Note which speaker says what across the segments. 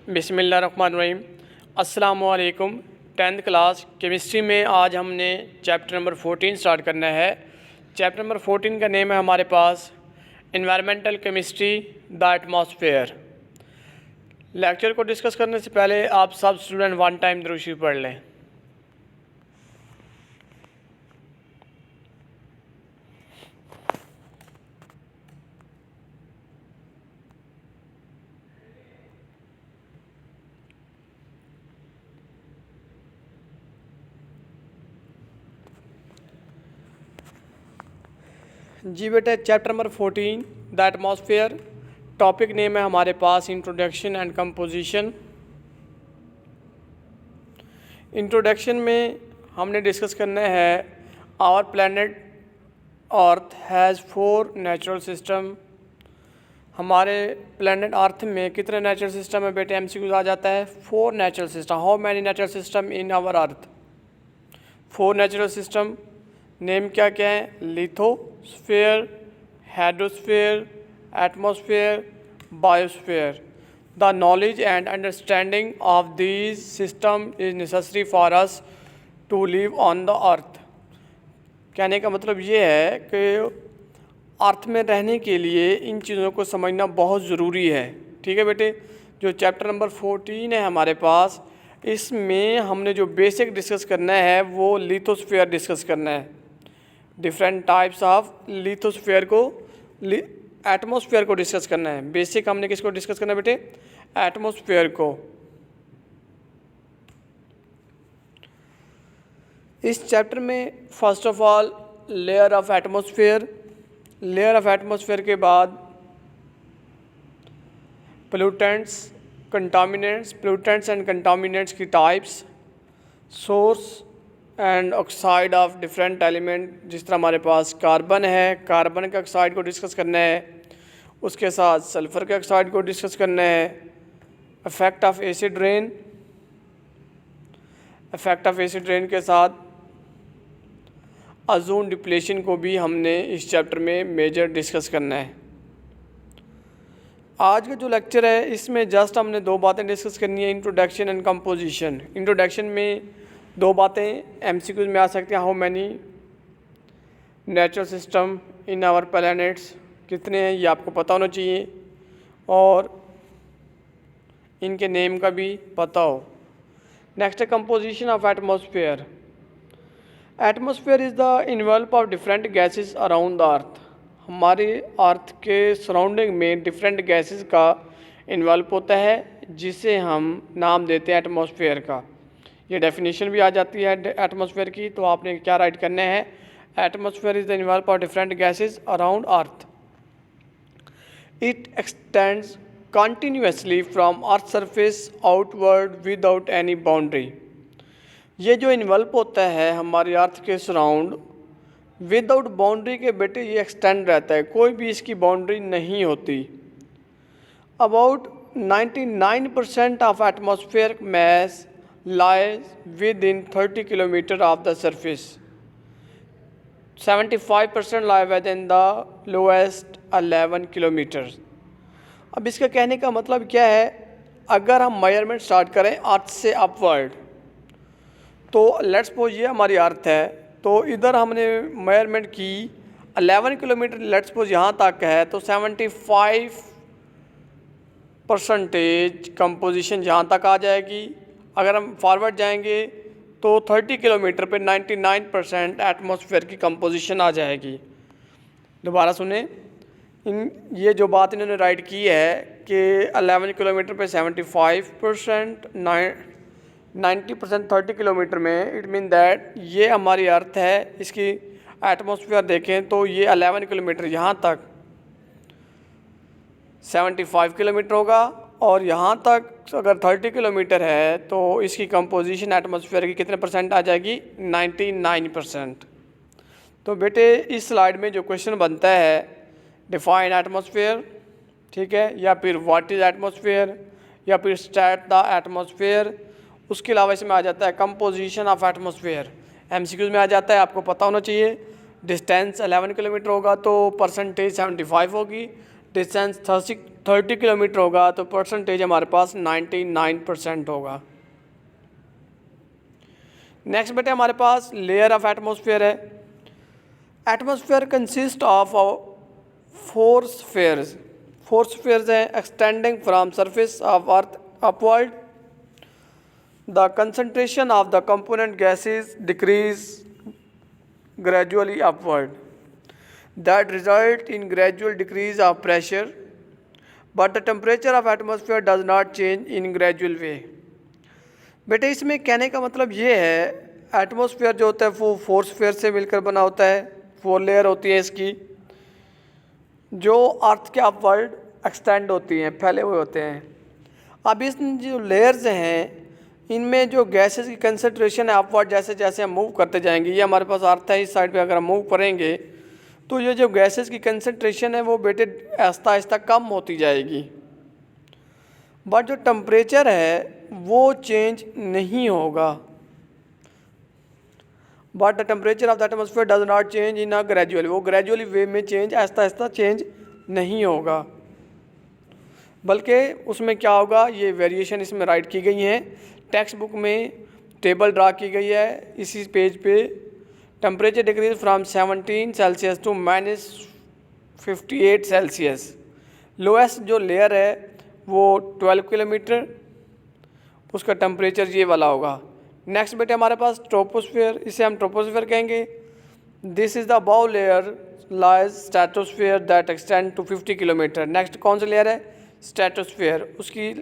Speaker 1: बिस्मिल्लाहिर्रहमानिर्रहीम। अस्सलामुअलैकुम। 10th class chemistry में आज हमने चैप्टर नंबर 14 स्टार्ट करना है। चैप्टर नंबर 14 का नेम है हमारे पास environmental chemistry the atmosphere. Lecture को डिस्कस करने से पहले आप सब स्टूडेंट वन टाइम दुरूद शरीफ पढ़ लें। जी बेटा, chapter number 14 the atmosphere. Topic name है हमारे पास इंट्रोडक्शन एंड कंपोजिशन। इंट्रोडक्शन में हमने डिस्कस करना है our planet earth has 4 natural system. हमारे प्लैनेट अर्थ में कितने नेचुरल सिस्टम है बेटे? एमसीक्यू आ जाता है 4 natural system. How many natural system in our earth? 4 natural system. Name क्या क्या है? Lithosphere, hydrosphere, atmosphere, biosphere. The knowledge and understanding of these system is necessary for us to live on the earth. कहने का मतलब ये है कि अर्थ में रहने के लिए इन चीज़ों को समझना बहुत ज़रूरी है। ठीक है बेटे, जो चैप्टर नंबर 14 है हमारे पास, इसमें हमने जो बेसिक डिस्कस करना है वो लिथोस्फेयर डिस्कस करना है। डिफरेंट टाइप्स ऑफ लिथोस्फेयर को, एटमॉस्फेयर को डिस्कस करना है। बेसिक हमने किसको डिस्कस करना है बेटे? एटमॉस्फेयर को। इस चैप्टर में first of all layer of atmosphere. Layer of atmosphere के बाद पोल्यूटेंट्स, पोल्यूटेंट्स एंड कंटामिनेंट्स की types, source and oxide of different element. जिस तरह हमारे पास कार्बन है, कार्बन के ऑक्साइड को डिस्कस करना है। उसके साथ सल्फ़र के ऑक्साइड को डिस्कस करना है। Effect of acid rain, effect of acid rain के साथ ओज़ोन डिप्लेशन को भी हमने इस चैप्टर में मेजर डिस्कस करना है। आज का जो लेक्चर है इसमें जस्ट हमने 2 बातें डिस्कस करनी है, इंट्रोडक्शन एंड कंपोजिशन। इंट्रोडक्शन में 2 बातें एमसीक्यूज में आ सकती हैं। How many natural system in our planets, कितने हैं ये आपको पता होना चाहिए और इनके नेम का भी पता हो। नेक्स्ट है composition of atmosphere. Atmosphere is the involve of different gases around the earth. हमारे अर्थ के सराउंडिंग में डिफरेंट गैसेस का इन्वॉल्व होता है जिसे हम नाम देते हैं एटमॉस्फेयर का। ये डेफिनेशन भी आ जाती है एटमॉस्फेयर की, तो आपने क्या राइट करना है? Atmosphere is the involve of different gases around earth. It extends continuously from earth surface outward without any boundary. ये जो इन्वॉल्व होता है हमारे अर्थ के सराउंड विदाउट बाउंड्री के बेटे, ये एक्सटेंड रहता है, कोई भी इसकी बाउंड्री नहीं होती। About 99% of atmosphere mass lies within 30 kilometer of the surface. 75% lie within the lowest 11 kilometers. अब इसका कहने का मतलब क्या है? अगर हम मेजरमेंट स्टार्ट करें अर्थ से अपवर्ड, तो लेट्स सपोज ये हमारी अर्थ है, तो इधर हमने मेजरमेंट की 11 किलोमीटर, लेट्स सपोज यहाँ तक है, तो 75% कंपोजिशन यहाँ तक आ जाएगी। अगर हम फॉरवर्ड जाएंगे तो 30 किलोमीटर पे 99% एटमॉस्फेयर की कंपोजिशन आ जाएगी। दोबारा सुने, ये जो बात इन्होंने राइट की है कि 11 किलोमीटर पे 75%, 90% 30 किलोमीटर में, इट मीन दैट ये हमारी अर्थ है, इसकी एटमॉस्फेयर देखें तो ये 11 किलोमीटर यहाँ तक 75 किलोमीटर होगा, और यहाँ तक अगर 30 किलोमीटर है तो इसकी कंपोजिशन एटमॉस्फेयर की कितने परसेंट आ जाएगी? 99%। तो बेटे इस स्लाइड में जो क्वेश्चन बनता है, डिफाइन एटमॉस्फेयर, ठीक है, या फिर व्हाट इज़ एटमॉस्फेयर, या फिर स्टार्ट द एटमॉस्फेयर। उसके अलावा इसमें आ जाता है कंपोजिशन ऑफ एटमॉस्फेयर। एमसीक्यूज में आ जाता है, आपको पता होना चाहिए। डिस्टेंस 11 किलोमीटर होगा तो परसेंटेज 75 होगी, डिस्टेंस 30 किलोमीटर होगा तो परसेंटेज हमारे पास 99% होगा। नेक्स्ट बेटे हमारे पास लेयर ऑफ एटमॉस्फेयर है। Atmosphere consist of 4 spheres. 4 spheres हैं extending from surface of earth upward. The concentration of the component gases decrease gradually upward that result in gradual decrease of pressure, but the temperature of atmosphere does not change in gradual way। बेटे इसमें कहने का मतलब ये है, atmosphere जो होता है वो 4 स्फीयर से मिलकर बना होता है, 4 लेयर होती है इसकी, जो अर्थ के अपवर्ड एक्सटेंड होती हैं, फैले हुए होते हैं। अब इस जो लेयर्स हैं इनमें जो गैसेस की कंसंट्रेशन है अपवर्ड, जैसे जैसे हम मूव करते जाएंगे, ये हमारे पास अर्थ है, इस साइड पे अगर हम मूव करेंगे तो ये जो गैसेस की कंसंट्रेशन है वो बेटे आहिस्ता आहिस्ता कम होती जाएगी, बट जो टेम्परेचर है वो चेंज नहीं होगा। But the temperature of the atmosphere does not change in a gradually, वो ग्रेजुअली वे में चेंज, आहिस्ता आहिस्ता चेंज नहीं होगा, बल्कि उसमें क्या होगा, ये वेरिएशन इसमें राइट की गई हैं। टेक्स्ट बुक में टेबल ड्रा की गई है इसी पेज पे। Temperature decrease from 17 Celsius to -58 Celsius. Lowest जो लेयर है वो 12 किलोमीटर, उसका टेम्परेचर ये वाला होगा। नेक्स्ट बेटे हमारे पास ट्रोपोस्फेयर, इसे हम ट्रोपोस्फेयर कहेंगे। This is the above layer lies stratosphere that extend to 50 kilometre. Next कौन सा लेयर है, स्ट्रेटोस्फेयर, उसकी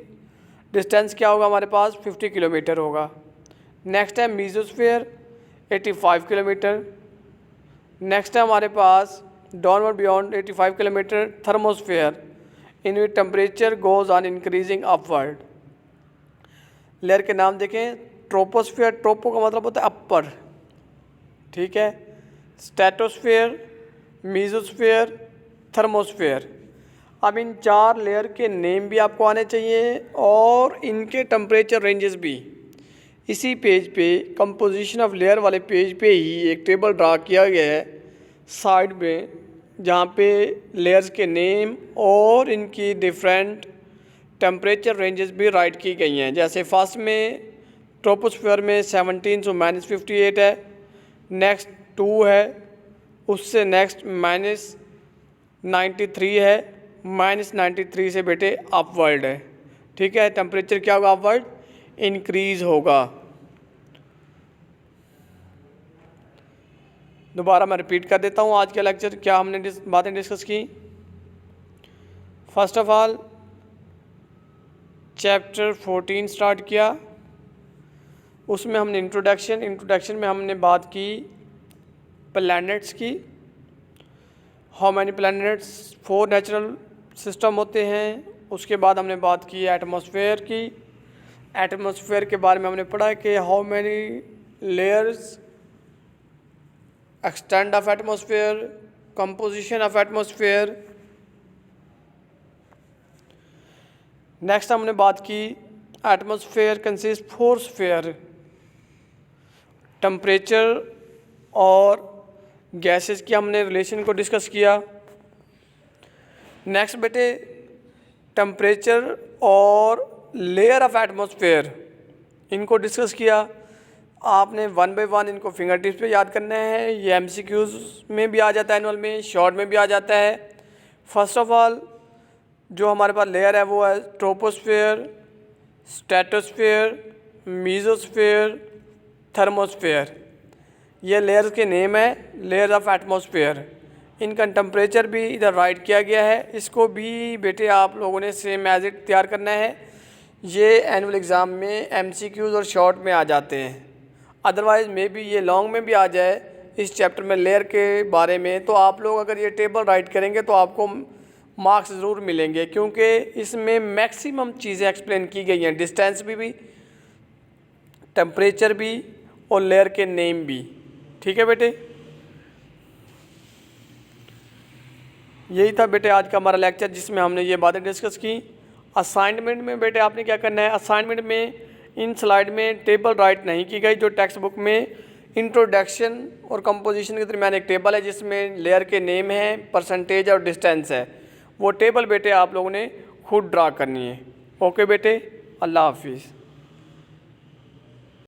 Speaker 1: डिस्टेंस क्या होगा हमारे पास 50 किलोमीटर होगा। नेक्स्ट है मीजोस्फेयर 85 किलोमीटर। नेक्स्ट है हमारे पास downward beyond 85 kilometre thermosphere, in which temperature goes on increasing upward. Layer के नाम देखें, ट्रोपोस्फेयर, ट्रोपो का मतलब होता है अपर, ठीक है, स्ट्रेटोस्फेयर, मीजोस्फेयर, थर्मोस्फेयर। अब इन 4 लेयर के नेम भी आपको आने चाहिए और इनके टेम्परेचर रेंजेस भी। इसी पेज पे कंपोजिशन ऑफ लेयर वाले पेज पे ही एक टेबल ड्रा किया गया है साइड में, जहाँ पे लेयर्स के नेम और इनकी डिफरेंट टेम्परेचर रेंजेस भी राइट की गई हैं। जैसे फर्स्ट में ट्रोपोस्फेयर में 17 से -58 है, नेक्स्ट 2 है, उससे नेक्स्ट -93 है, -93 से बेटे अपवर्ड है, ठीक है। टेम्परेचर क्या होगा, अपवर्ड इंक्रीज होगा। दोबारा मैं रिपीट कर देता हूँ आज का लेक्चर क्या हमने बातें डिस्कस की। First of all chapter 14 start किया, उसमें हमने इंट्रोडक्शन में हमने बात की प्लैनेट्स की। How many planets, 4 natural system होते हैं। उसके बाद हमने बात की एटमॉस्फेयर की। एटमॉस्फेयर के बारे में हमने पढ़ा कि how many layers, extend of atmosphere, composition of atmosphere. Next हमने बात की एटमॉस्फेयर कंसिस्ट 4 स्फीयर, टेम्परेचर और गैसेस की हमने रिलेशन को डिस्कस किया। नेक्स्ट बेटे टेम्परेचर और लेयर ऑफ एटमॉस्फेयर, इनको डिस्कस किया। आपने 1 बाय 1 इनको फिंगर टिप्स पे याद करना है। ये एमसीक्यूज में भी आ जाता है, एनुअल में, शॉर्ट में भी आ जाता है। फर्स्ट ऑफ ऑल जो हमारे पास लेयर है वो है ट्रोपोस्फेयर, स्ट्रेटोस्फेयर, मीजोस्फेयर, थर्मोस्फेयर। ये लेयर्स के नेम है, लेयर ऑफ एटमॉस्फेयर। इनका टेम्परेचर भी इधर राइट किया गया है। इसको भी बेटे आप लोगों ने सेम एज इट तैयार करना है। ये एनुअल एग्ज़ाम में एमसीक्यूज और शॉर्ट में आ जाते हैं, अदरवाइज़ मे बी ये लॉन्ग में भी आ जाए इस चैप्टर में लेयर के बारे में। तो आप लोग अगर ये टेबल राइट करेंगे तो आपको मार्क्स ज़रूर मिलेंगे, क्योंकि इसमें मैक्सिमम चीज़ें एक्सप्लेन की गई हैं, डिस्टेंस भी टेम्परेचर भी और लेयर के नेम भी, ठीक है बेटे। यही था बेटे आज का हमारा लेक्चर, जिसमें हमने ये बातें डिस्कस की। असाइनमेंट में बेटे आपने क्या करना है, असाइनमेंट में इन स्लाइड में टेबल राइट नहीं की गई। जो टेक्स्ट बुक में इंट्रोडक्शन और कंपोजिशन के दरमियान एक टेबल है जिसमें लेयर के नेम हैं, परसेंटेज और डिस्टेंस है, वो टेबल बेटे आप लोगों ने खुद ड्रा करनी है। ओके बेटे, अल्लाह हाफिज़।